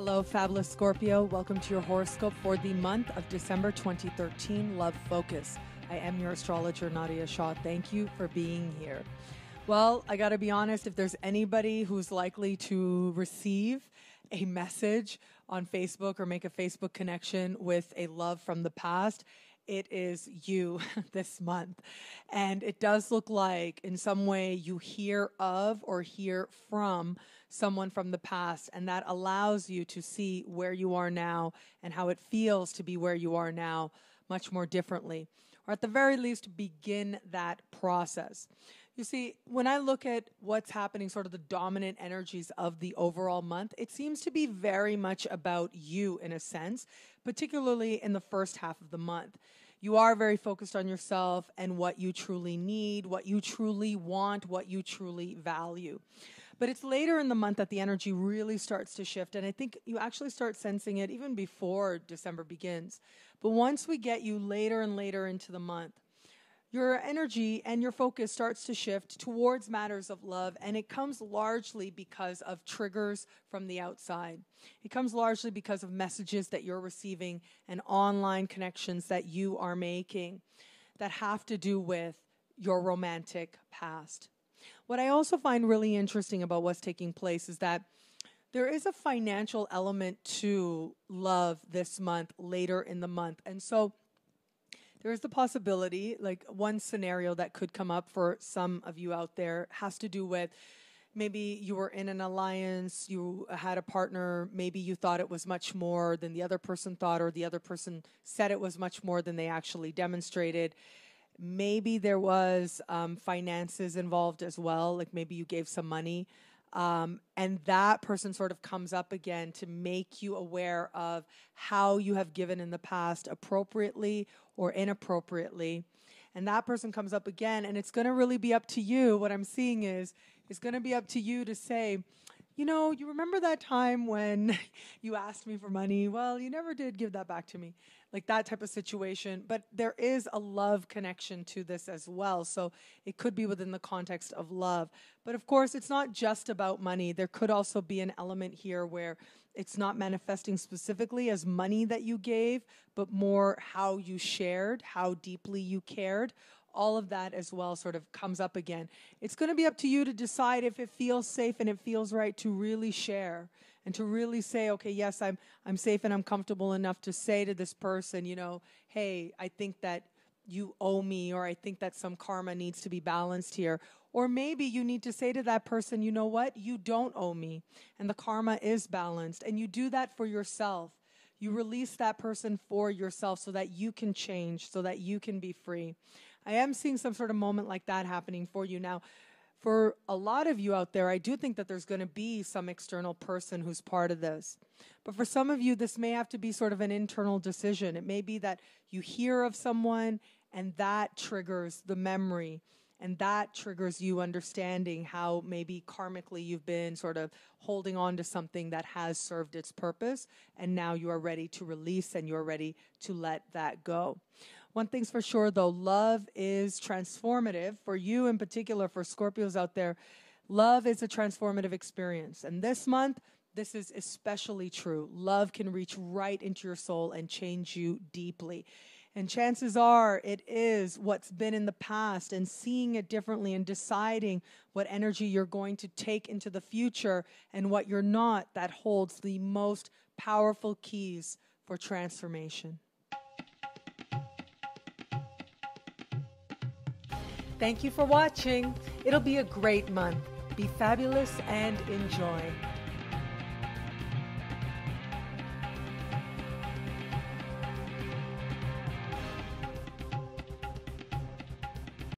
Hello, fabulous Scorpio. Welcome to your horoscope for the month of December 2013, Love Focus. I am your astrologer, Nadiya Shah. Thank you for being here. Well, I got to be honest, if there's anybody who's likely to receive a message on Facebook or make a Facebook connection with a love from the past, it is you this month. And it does look like in some way you hear of or hear from someone from the past, and that allows you to see where you are now and how it feels to be where you are now much more differently, or at the very least begin that process. You see, when I look at what's happening, sort of the dominant energies of the overall month, it seems to be very much about you in a sense, particularly in the first half of the month. You are very focused on yourself and what you truly need, what you truly want, what you truly value. But it's later in the month that the energy really starts to shift, and I think you actually start sensing it even before December begins. But once we get you later and later into the month, your energy and your focus starts to shift towards matters of love, and it comes largely because of triggers from the outside. It comes largely because of messages that you're receiving and online connections that you are making that have to do with your romantic past. What I also find really interesting about what's taking place is that there is a financial element to love this month, later in the month. And so there is the possibility, like one scenario that could come up for some of you out there has to do with maybe you were in an alliance, you had a partner, maybe you thought it was much more than the other person thought, or the other person said it was much more than they actually demonstrated. Maybe there was finances involved as well, like maybe you gave some money. And that person sort of comes up again to make you aware of how you have given in the past appropriately or inappropriately. And that person comes up again, and it's going to really be up to you. What I'm seeing is it's going to be up to you to say, you know, you remember that time when you asked me for money? Well, you never did give that back to me. Like that type of situation. But there is a love connection to this as well. So it could be within the context of love. But of course, it's not just about money. There could also be an element here where it's not manifesting specifically as money that you gave, but more how you shared, how deeply you cared. All of that as well sort of comes up again. It's going to be up to you to decide if it feels safe and it feels right to really share and to really say, okay, yes, I'm safe and I'm comfortable enough to say to this person, you know, hey, I think that you owe me, or I think that some karma needs to be balanced here. Or maybe you need to say to that person, you know what, you don't owe me and the karma is balanced. And you do that for yourself. You release that person for yourself so that you can change, so that you can be free. I am seeing some sort of moment like that happening for you now. For a lot of you out there, I do think that there's going to be some external person who's part of this. But for some of you, this may have to be sort of an internal decision. It may be that you hear of someone and that triggers the memory, and that triggers you understanding how maybe karmically you've been sort of holding on to something that has served its purpose, and now you are ready to release and you're ready to let that go. One thing's for sure, though, love is transformative. For you in particular, for Scorpios out there, love is a transformative experience. And this month, this is especially true. Love can reach right into your soul and change you deeply. And chances are it is what's been in the past and seeing it differently and deciding what energy you're going to take into the future and what you're not that holds the most powerful keys for transformation. Thank you for watching. It'll be a great month. Be fabulous and enjoy.